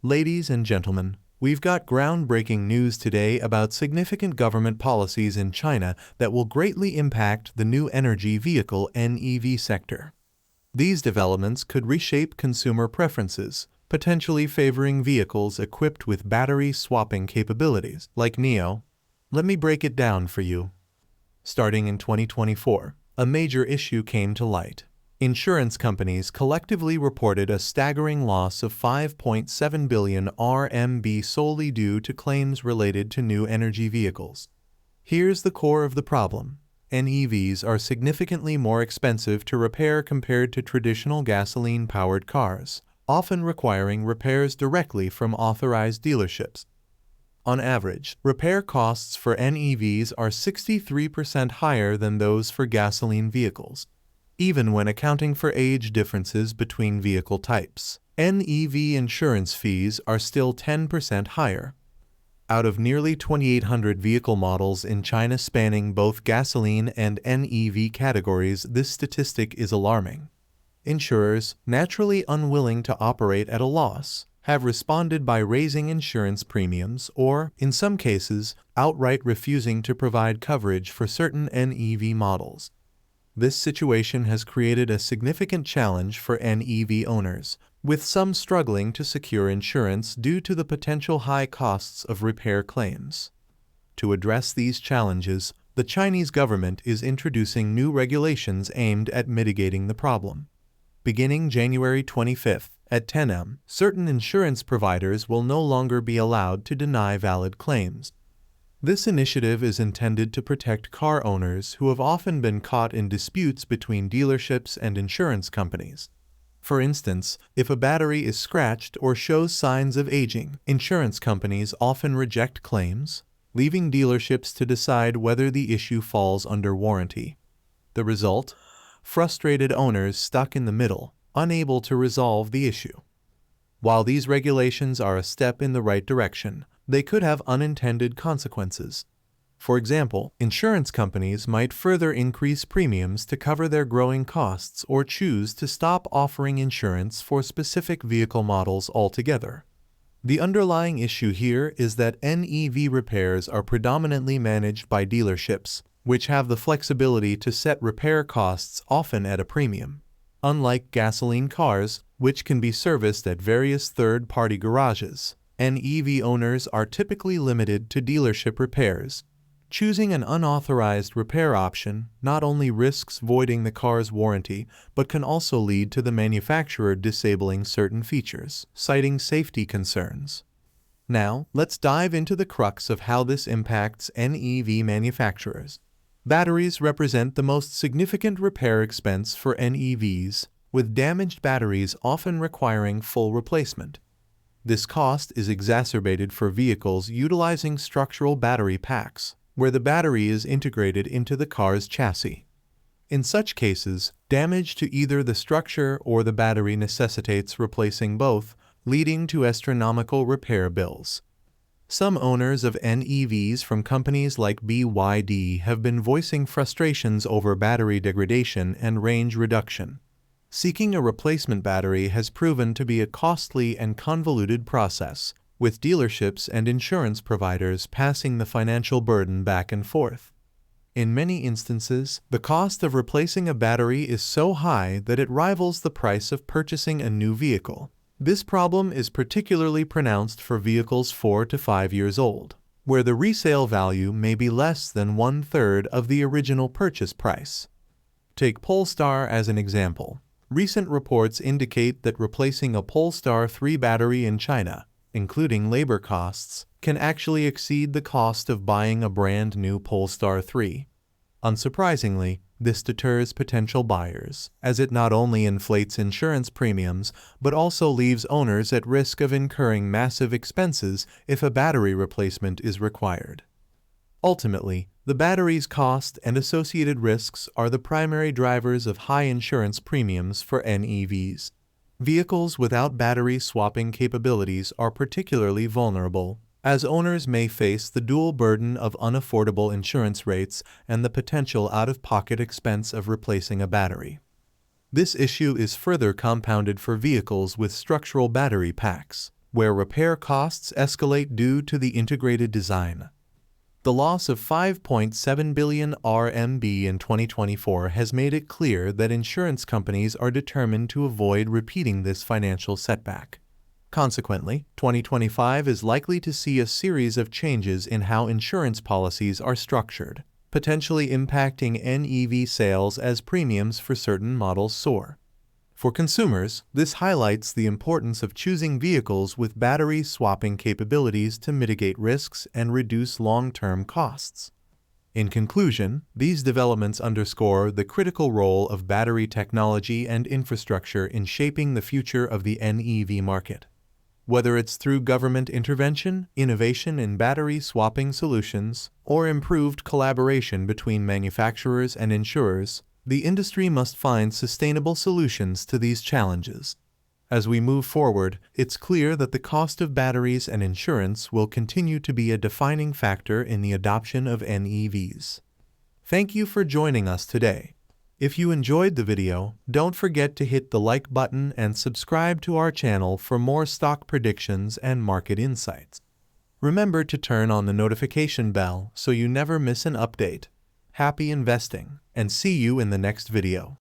Ladies and gentlemen, we've got groundbreaking news today about significant government policies in China that will greatly impact the new energy vehicle NEV sector. These developments could reshape consumer preferences, potentially favoring vehicles equipped with battery swapping capabilities, like NIO. Let me break it down for you. Starting in 2024, a major issue came to light. Insurance companies collectively reported a staggering loss of 5.7 billion RMB solely due to claims related to new energy vehicles. Here's the core of the problem. NEVs are significantly more expensive to repair compared to traditional gasoline-powered cars, often requiring repairs directly from authorized dealerships. On average, repair costs for NEVs are 63% higher than those for gasoline vehicles. Even when accounting for age differences between vehicle types, NEV insurance fees are still 10% higher. Out of nearly 2,800 vehicle models in China spanning both gasoline and NEV categories, this statistic is alarming. Insurers, naturally unwilling to operate at a loss, have responded by raising insurance premiums or, in some cases, outright refusing to provide coverage for certain NEV models. This situation has created a significant challenge for NEV owners, with some struggling to secure insurance due to the potential high costs of repair claims. To address these challenges, the Chinese government is introducing new regulations aimed at mitigating the problem. Beginning January 25 at 10 a.m., certain insurance providers will no longer be allowed to deny valid claims. This initiative is intended to protect car owners who have often been caught in disputes between dealerships and insurance companies. For instance, if a battery is scratched or shows signs of aging, insurance companies often reject claims, leaving dealerships to decide whether the issue falls under warranty. The result? Frustrated owners stuck in the middle, unable to resolve the issue. While these regulations are a step in the right direction, they could have unintended consequences. For example, insurance companies might further increase premiums to cover their growing costs or choose to stop offering insurance for specific vehicle models altogether. The underlying issue here is that NEV repairs are predominantly managed by dealerships, which have the flexibility to set repair costs often at a premium. Unlike gasoline cars, which can be serviced at various third-party garages, NEV owners are typically limited to dealership repairs. Choosing an unauthorized repair option not only risks voiding the car's warranty, but can also lead to the manufacturer disabling certain features, citing safety concerns. Now, let's dive into the crux of how this impacts NEV manufacturers. Batteries represent the most significant repair expense for NEVs, with damaged batteries often requiring full replacement. This cost is exacerbated for vehicles utilizing structural battery packs, where the battery is integrated into the car's chassis. In such cases, damage to either the structure or the battery necessitates replacing both, leading to astronomical repair bills. Some owners of NEVs from companies like BYD have been voicing frustrations over battery degradation and range reduction. Seeking a replacement battery has proven to be a costly and convoluted process, with dealerships and insurance providers passing the financial burden back and forth. In many instances, the cost of replacing a battery is so high that it rivals the price of purchasing a new vehicle. This problem is particularly pronounced for vehicles 4 to 5 years old, where the resale value may be less than 1/3 of the original purchase price. Take Polestar as an example. Recent reports indicate that replacing a Polestar 3 battery in China, including labor costs, can actually exceed the cost of buying a brand new Polestar 3. Unsurprisingly, this deters potential buyers, as it not only inflates insurance premiums, but also leaves owners at risk of incurring massive expenses if a battery replacement is required. Ultimately, the battery's cost and associated risks are the primary drivers of high insurance premiums for NEVs. Vehicles without battery swapping capabilities are particularly vulnerable, as owners may face the dual burden of unaffordable insurance rates and the potential out-of-pocket expense of replacing a battery. This issue is further compounded for vehicles with structural battery packs. where repair costs escalate due to the integrated design. The loss of 5.7 billion RMB in 2024 has made it clear that insurance companies are determined to avoid repeating this financial setback. Consequently, 2025 is likely to see a series of changes in how insurance policies are structured, potentially impacting NEV sales as premiums for certain models soar. For consumers, this highlights the importance of choosing vehicles with battery swapping capabilities to mitigate risks and reduce long-term costs. In conclusion, these developments underscore the critical role of battery technology and infrastructure in shaping the future of the NEV market. Whether it's through government intervention, innovation in battery swapping solutions, or improved collaboration between manufacturers and insurers, the industry must find sustainable solutions to these challenges. As we move forward, it's clear that the cost of batteries and insurance will continue to be a defining factor in the adoption of NEVs. Thank you for joining us today. If you enjoyed the video, don't forget to hit the like button and subscribe to our channel for more stock predictions and market insights. Remember to turn on the notification bell so you never miss an update. Happy investing, and see you in the next video.